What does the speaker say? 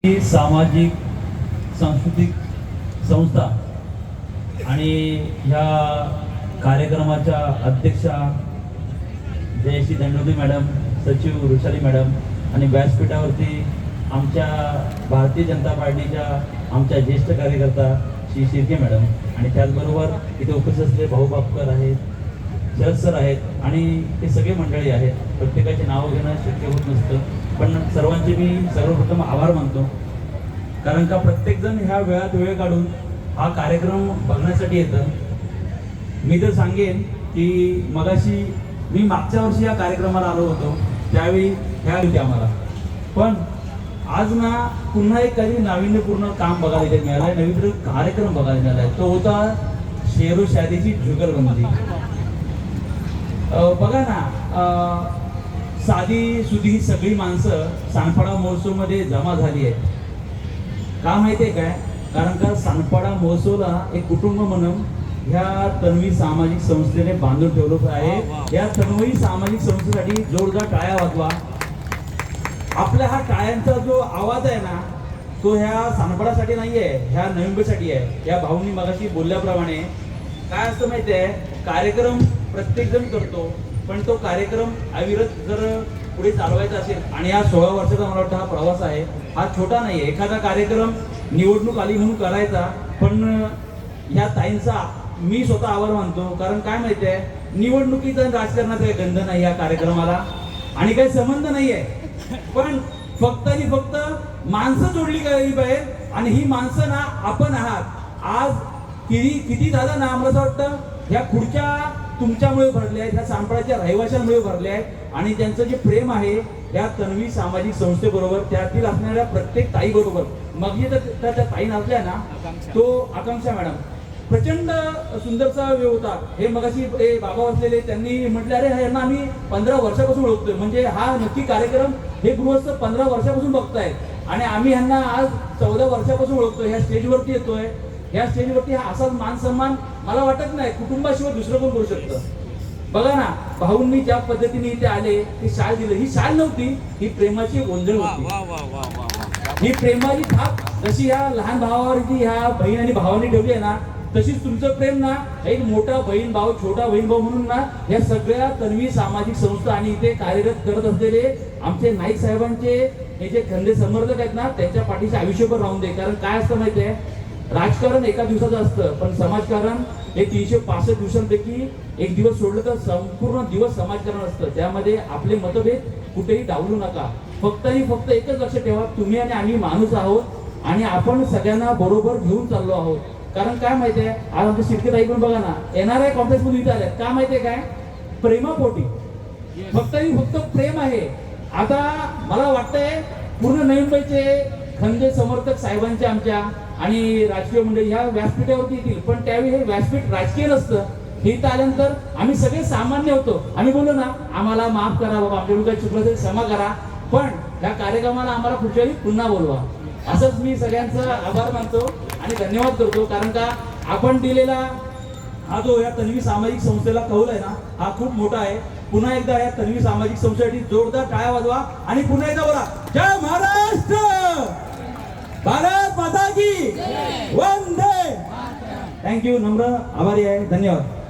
ही सामाजिक सांस्कृतिक संस्था आणि ह्या कार्यक्रमाच्या अध्यक्षा जयश्री दंडोती मॅडम, सचिव वृषाली मॅडम आणि व्यासपीठावरती आमच्या भारतीय जनता पार्टीच्या आमच्या ज्येष्ठ कार्यकर्ता श्री शिर्के मॅडम आणि त्याचबरोबर इथे उपस्थित असलेले भाऊ बापकर आहेत, शरद सर आहेत आणि हे सगळे मंडळी आहेत. प्रत्येकाची नावं घेणं शक्य होत नसतं, पण सर्वांचे मी सर्वप्रथम आभार मानतो. कारण का प्रत्येकजण ह्या वेळात वेळ काढून हा कार्यक्रम बघण्यासाठी येतं. मी तर सांगेन की मगाशी मी मागच्या वर्षी या कार्यक्रमाला आलो होतो, त्यावेळी ह्या होती आम्हाला, पण आज ना पुन्हा एक काही नाविन्यपूर्ण काम बघायला मिळालंय, नवीन कार्यक्रम बघायला मिळालाय. तो होता शेरो शादीची जुगलबंदी. बघा ना, साधी सुधी सगळी माणसं सानपाडा महोत्सव मध्ये जमा झाली आहेत. का माहितीये काय? कारण का सानपाडा महोत्सवला एक कुटुंब म्हणून ह्या तन्वी सामाजिक संस्थेने बांधून ठेवलं आहे. या तन्वी सामाजिक संस्थेसाठी जोरदार टाळ्या वाजवा. आपल्या हा टाळ्यांचा जो आवाज आहे ना, तो ह्या सानपाडासाठी नाहीये, ह्या नवी मुंबईसाठी आहे. या भाऊंनी मगाशी बोलल्याप्रमाणे काय असतं माहितीये, कार्यक्रम प्रत्येक जण करतो, पण तो कार्यक्रम अविरत जर पुढे चालवायचा असेल आणि हा 16 वर्षाचा मला वाटतं हा प्रवास आहे, हा छोटा नाहीये. एखादा कार्यक्रम निवडणूक आली म्हणून करायचा, पण ह्या ताईंचा मी स्वतः आभार मानतो. कारण काय माहितीये, निवडणुकीचा राजकारणाचा गंध नाही या कार्यक्रमाला आणि काही संबंध नाहीये, पण फक्त आणि फक्त माणसं जोडली गेली पाहिजे. आणि ही माणसं ना आपण आहात. आज किती झालं ना, आम्हाला असं वाटतं ह्या खुर्च्या तुमच्यामुळे भरले आहेत, ह्या सानपाड्याच्या रहिवाशांमुळे भरले आहेत आणि त्यांचं जे प्रेम आहे या तन्वी सामाजिक संस्थेबरोबर, त्यातील असणाऱ्या प्रत्येक ताई बरोबर. मग जे त्या ताई नसल्या ना, तो आकांक्षा मॅडम प्रचंड सुंदरचा वेळ होता. हे मगाशी बाबा असलेले त्यांनी म्हटलं, अरे यांना आम्ही 15 वर्षापासून ओळखतोय. म्हणजे हा नक्की कार्यक्रम हे गृहस्थ 15 वर्षापासून बघतायत आणि आम्ही ह्यांना आज 14 वर्षापासून ओळखतोय. ह्या स्टेजवरती येतोय, ह्या स्टेजवरती हा असाच मान सन्मान मला वाटत नाही कुटुंबाशिवाय दुसरं कोण करू शकतं. बघा ना, भाऊंनी ज्या पद्धतीने इथे आले, ते शाल दिलं. ही शाल नव्हती, ही प्रेमाची ओंजळ होती. ही प्रेमाची थाप जशी ह्या लहान भावावरती ह्या बहीण आणि भावाने ठेवली आहे ना, तशीच तुमचं प्रेम ना एक मोठा बहीण भाऊ, छोटा बहीण भाऊ म्हणून ना या सगळ्या तन्वी सामाजिक संस्था आणि इथे कार्यरत करत असलेले आमचे नाईक साहेबांचे हे जे खंदे समर्थक आहेत ना, त्यांच्या पाठीचे आयुष्यभर राहून दे. कारण काय असतं माहितीये, राजकारण एका दिवसाचं असतं, पण समाजकारण हे 365 दिवसांपैकी एक दिवस सोडलं तर संपूर्ण दिवस समाजकारण असतं. त्यामध्ये आपले मतभेद कुठेही डावलू नका. फक्त आणि फक्त एकच लक्ष ठेवा, तुम्ही आणि आम्ही माणूस आहोत आणि आपण सगळ्यांना बरोबर घेऊन चाललो आहोत. कारण काय माहितीये, आज आमच्या शिर्के ताई पण बघा ना, NRI कॉम्प्लेक्स मध्ये इथे आले. का माहितीये काय? प्रेमापोटी. फक्त आणि फक्त प्रेम आहे. आता मला वाटतंय पूर्ण नवी मुंबईचे खंदे समर्थक साहेबांच्या आमच्या आणि राजकीय मंडळी ह्या व्यासपीठावरती येतील, पण त्यावेळी हे व्यासपीठ राजकीय नसतं. हे इथं आल्यानंतर आम्ही सगळे सामान्य होतो. आम्ही बोललो ना, आम्हाला माफ करा बाबा, आपल्याला काही चुकलं तरी क्षमा करा, पण ह्या कार्यक्रमाला आम्हाला पुढच्या वेळी पुन्हा बोलवा. असंच मी सगळ्यांचा आभार मानतो आणि धन्यवाद करतो. कारण का आपण दिलेला हा जो या तन्वी सामाजिक संस्थेला कौल आहे ना, हा खूप मोठा आहे. पुन्हा एकदा या तन्वी सामाजिक संस्थेसाठी जोरदार टाळ्या वाजवा आणि पुन्हा एकदा बोला, जय महाराष्ट्र, भारत माता की वंदे. थँक्यू. नम्र आभारी आहे. धन्यवाद.